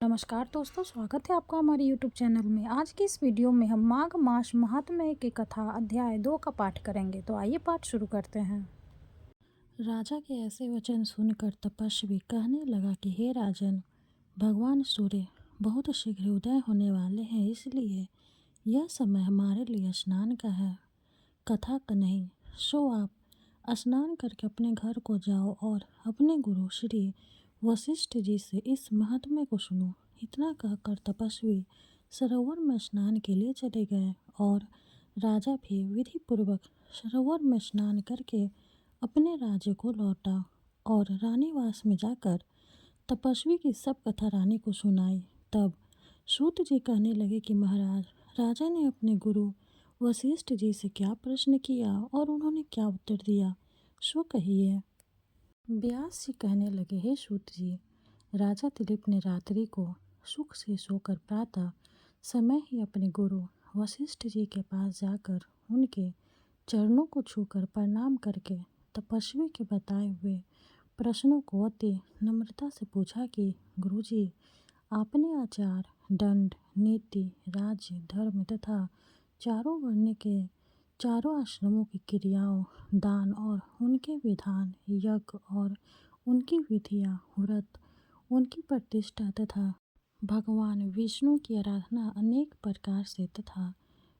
नमस्कार दोस्तों, स्वागत है आपका हमारे YouTube चैनल में। आज की इस वीडियो में हम माघ मास महात्म्य की कथा अध्याय 2 का पाठ करेंगे। तो आइए पाठ शुरू करते हैं। राजा के ऐसे वचन सुनकर तपस्वी कहने लगा कि हे राजन, भगवान सूर्य बहुत शीघ्र उदय होने वाले हैं, इसलिए यह समय हमारे लिए स्नान का है, कथा का नहीं। सो आप स्नान करके अपने घर को जाओ और अपने गुरु श्री वशिष्ठ जी से इस महात्म्य को सुनो। इतना कहकर तपस्वी सरोवर में स्नान के लिए चले गए और राजा भी विधि पूर्वक सरोवर में स्नान करके अपने राज्य को लौटा और रानीवास में जाकर तपस्वी की सब कथा रानी को सुनाई। तब सूत जी कहने लगे कि महाराज, राजा ने अपने गुरु वशिष्ठ जी से क्या प्रश्न किया और उन्होंने क्या उत्तर दिया, सो कहिए। व्यास जी कहने लगे, हे सूत जी, राजा दिलीप ने रात्रि को सुख से सोकर प्रातः समय ही अपने गुरु वशिष्ठ जी के पास जाकर उनके चरणों को छूकर प्रणाम करके तपस्वी के बताए हुए प्रश्नों को अति नम्रता से पूछा कि गुरुजी, आपने आचार, दंड, नीति, राज्य, धर्म तथा चारों वर्ण के चारों आश्रमों की क्रियाओं, दान और उनके विधान, यज्ञ और उनकी विधियाँ, व्रत, उनकी प्रतिष्ठा तथा भगवान विष्णु की आराधना अनेक प्रकार से तथा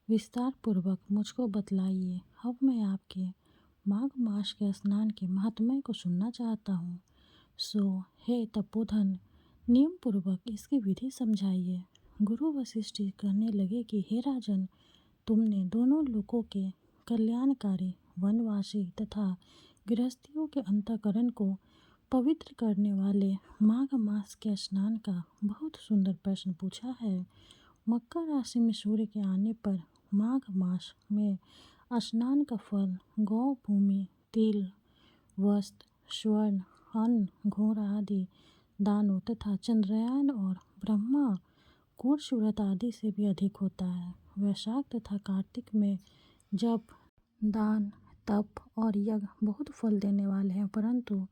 विस्तार पूर्वक मुझको बतलाइए। अब मैं आपके माघ मास के स्नान के महात्म्य को सुनना चाहता हूँ। सो हे तपोधन, नियम पूर्वक इसकी विधि समझाइए। गुरु वशिष्ठ कहने लगे कि हे राजन, तुमने दोनों लोकों के कल्याणकारी, वनवासी तथा गृहस्थियों के अंतःकरण को पवित्र करने वाले माघ मास के स्नान का बहुत सुंदर प्रश्न पूछा है। मकर राशि में सूर्य के आने पर माघ मास में स्नान का फल गौ भूमि, तिल, वस्त्र, स्वर्ण, अन्न, घोड़ा आदि दानों तथा चंद्रयान और ब्रह्मा कूर्श व्रत आदि से भी अधिक होता है। वैशाख तथा कार्तिक में जब दान, तप और यज्ञ बहुत फल देने वाले हैं, परंतु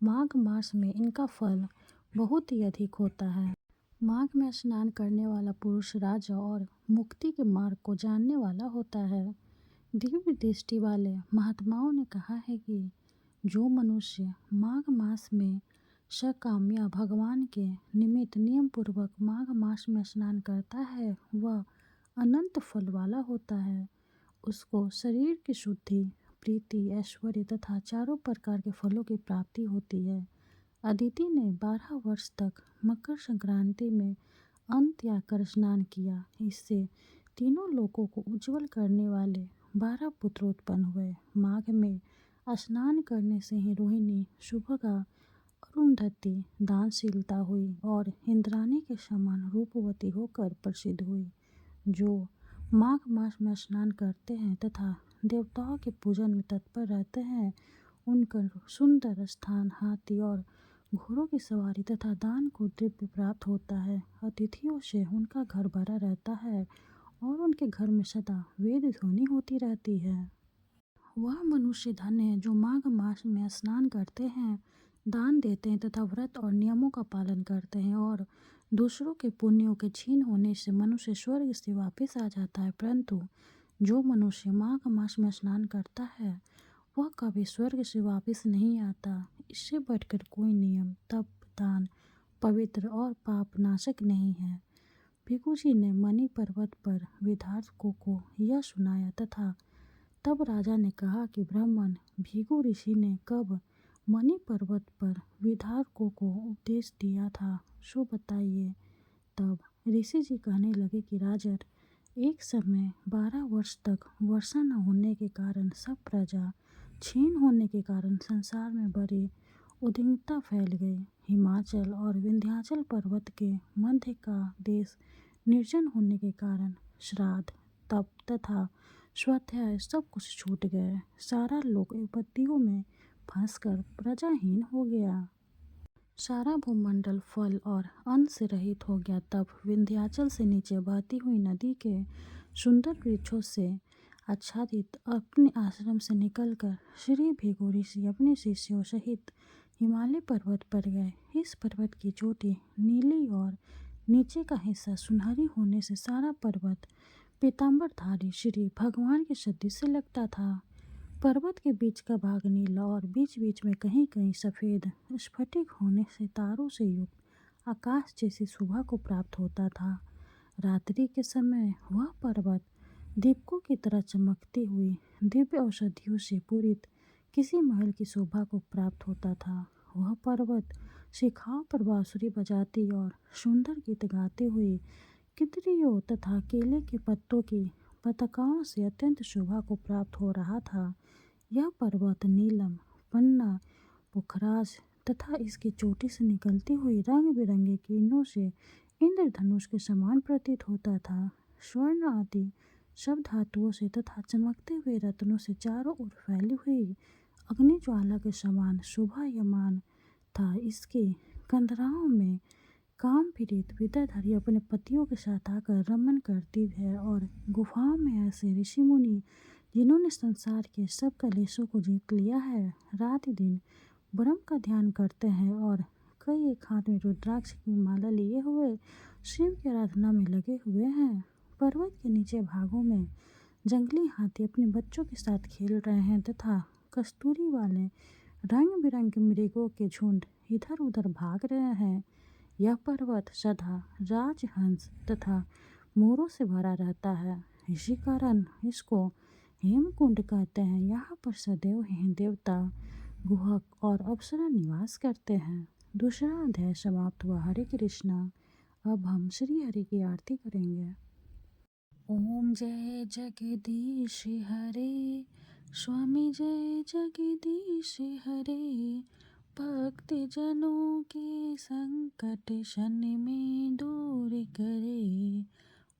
माघ मास में इनका फल बहुत ही अधिक होता है। माघ में स्नान करने वाला पुरुष राजा और मुक्ति के मार्ग को जानने वाला होता है। दिव्य दृष्टि वाले महात्माओं ने कहा है कि जो मनुष्य माघ मास में सकाम्य भगवान के निमित्त नियम पूर्वक माघ मास में स्नान करता है, वह अनंत फल वाला होता है। उसको शरीर की शुद्धि, प्रीति, ऐश्वर्य तथा चारों प्रकार के फलों की प्राप्ति होती है। अदिति ने 12 वर्ष तक मकर संक्रांति में अन्न त्याग कर स्नान किया। इससे तीनों लोकों को उज्जवल करने वाले 12 पुत्र उत्पन्न हुए। माघ में स्नान करने से ही रोहिणी, शुभगा, अरुंधति दानशीलता हुई और इंद्राणी के समान रूपवती होकर प्रसिद्ध हुई। जो माघ मास में स्नान करते हैं तथा देवताओं के पूजन में तत्पर रहते हैं, उनका सुंदर स्थान, हाथी और घोड़ों की सवारी तथा दान को द्रव्य प्राप्त होता है। अतिथियों से उनका घर भरा रहता है और उनके घर में सदा वेद ध्वनि होती रहती है। वह मनुष्य धन्य है जो माघ मास में स्नान करते हैं, दान देते हैं तथा व्रत और नियमों का पालन करते हैं और दूसरों के पुण्यों के क्षीण होने से मनुष्य स्वर्ग से वापस आ जाता है। परंतु जो मनुष्य माघ मास में स्नान करता है, वह कभी स्वर्ग से वापस नहीं आता। इससे बढ़कर कोई नियम, तप, दान, पवित्र और पाप नाशक नहीं है। भिखु जी ने मणि पर्वत पर विद्यार्थकों को यह सुनाया तथा तब राजा ने कहा कि ब्राह्मण भृगु ऋषि ने कब मणि पर्वत पर विद्यार्थकों को उपदेश दिया था, सो बताइए। तब ऋषि जी कहने लगे कि राजन, एक समय 12 वर्ष तक वर्षा न होने के कारण सब प्रजा क्षीण होने के कारण संसार में बड़ी उद्विग्नता फैल गई। हिमाचल और विंध्याचल पर्वत के मध्य का देश निर्जन होने के कारण श्राद्ध, तप तथा स्वाध्याय सब कुछ छूट गए। सारा लोक विपत्तियों में फंसकर प्रजाहीन हो गया। सारा भूमंडल फल और अन्न से रहित हो गया। तब विंध्याचल से नीचे बहती हुई नदी के सुंदर वृक्षों से आच्छादित अपने आश्रम से निकलकर श्री भृगु ऋषि अपने शिष्यों सहित हिमालय पर्वत पर गए। इस पर्वत की चोटी नीली और नीचे का हिस्सा सुनहरी होने से सारा पर्वत पीताम्बरधारी श्री भगवान के सदृश से लगता था। पर्वत के बीच का भाग नीला और बीच बीच में कहीं कहीं सफ़ेद स्फटिक होने से तारों से युक्त आकाश जैसी शोभा को प्राप्त होता था। रात्रि के समय वह पर्वत दीपकों की तरह चमकती हुई दिव्य औषधियों से पूरित किसी महल की शोभा को प्राप्त होता था। वह पर्वत शिखाओं पर बांसुरी बजाती और सुंदर गीत गाते हुए कितरियों तथा केले के पत्तों की पताकाओं से अत्यंत शोभा को प्राप्त हो रहा था। यह पर्वत नीलम, पन्ना, पुखराज तथा इसकी चोटी से निकलती हुई रंग बिरंगे किरणों से इंद्रधनुष के समान प्रतीत होता था। स्वर्ण आदि सब धातुओं से तथा चमकते हुए रत्नों से चारों ओर फैली हुई अग्नि ज्वाला के समान शोभायमान था। इसके कंदराओं में काम पीड़ित विद्याधरी अपने पतियों के साथ आकर रमन करती है और गुफाओं में ऐसे ऋषि मुनि जिन्होंने संसार के सब कलेशों को जीत लिया है, रात दिन ब्रह्म का ध्यान करते हैं और कई एक हाथ में रुद्राक्ष की माला लिए हुए शिव की आराधना में लगे हुए हैं। पर्वत के निचे भागों में जंगली हाथी अपने बच्चों के साथ खेल रहे हैं तथा कस्तूरी वाले रंग बिरंगे मृगों के झुंड इधर उधर भाग रहे हैं। यह पर्वत सदा राजहंस तथा मोरों से भरा रहता है, इसी कारण इसको हेमकुंड कहते हैं। यहाँ पर सदैव ही देवता, गुहक और अप्सरा निवास करते हैं। दूसरा अध्याय समाप्त हुआ। हरे कृष्णा। अब हम श्री हरि की आरती करेंगे। ओम जय जगदीश हरे, स्वामी जय जगदीश हरे, भक्त जनों के संकट शन में दूर करे।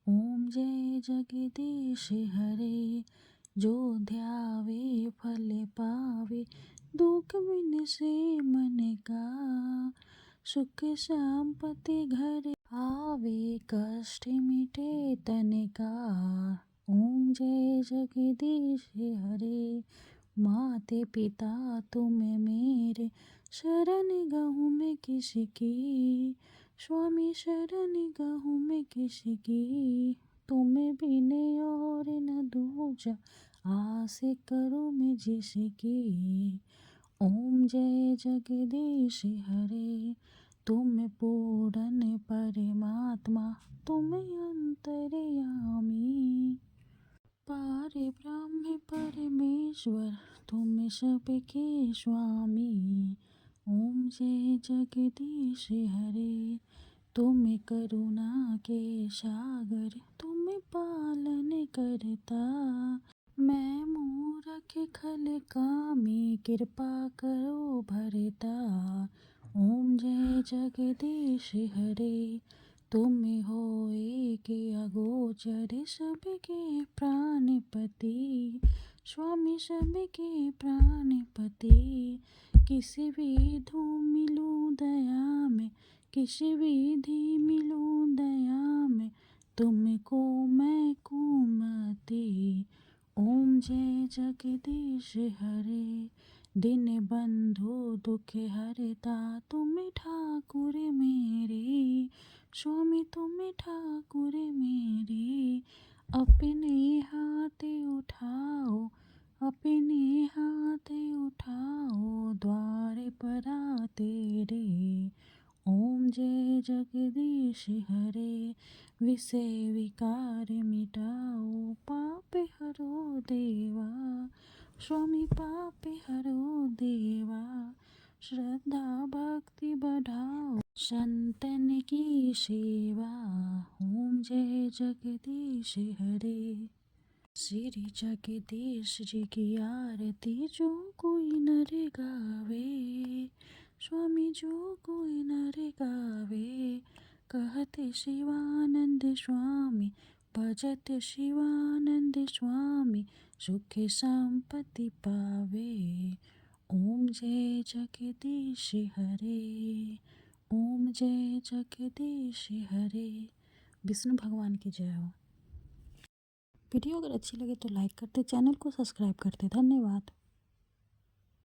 ओम जय जगदीश हरे, जो ध्यावे फल पावे, दुख बिन से मन का, सुख संपत्ति घर आवे, कष्ट मिटे तन का। ओम जय जगदीश हरे, माते पिता तुम मेरे, शरण गहूँ मैं किसकी, स्वामी शरण गहूँ मैं किसकी, तुम्हें बिन और न दूजा, आस करूँ मैं जिसकी। ओम जय जगदीश हरे, तुम पूर्ण परमात्मा, तुम अंतर्यामी, पार ब्रह्म परमेश्वर, तुम सबके स्वामी। ओम जय जगदीश हरे, तुम करुणा के सागर, तुम पालन करता, मैं मूरख खल कामी, कृपा करो भरता। ओम जय जगदीश हरे, तुम हो एक अगोचर, सबके प्राणपति, स्वामी सबके प्राणपति। किसी विधि मिलूं दया में, किसी विधि मिलूं दया में, तुमको मैं कुमति। ओम जय जगदीश हरे, दिन बंधु दुख हरता, तुम ठाकुर मेरे, स्वामी तुम ठाकुर मेरे। अपने हाथ उठाओ, अपने हाथ उठाओ, द्वार पर आ तेरे। ओम जय जगदीश हरे, विषय विकार मिटाओ, पाप हरो देवा, स्वामी पाप हरो देवा। श्रद्धा भक्ति बढ़ाओ, संतन की सेवा। ओम जय जगदीश हरे, श्री जगदीश जी की आरती जो कोई नर गावे, स्वामी जो कोई नर गावे, कहते शिवानंद स्वामी, भजत शिवानंद स्वामी, सुख संपत्ति पावे। ओम जय जगदीश हरे, ओम जय जगदीश हरे। विष्णु भगवान की जय हो। वीडियो अगर अच्छी लगे तो लाइक करते, चैनल को सब्सक्राइब करते। धन्यवाद।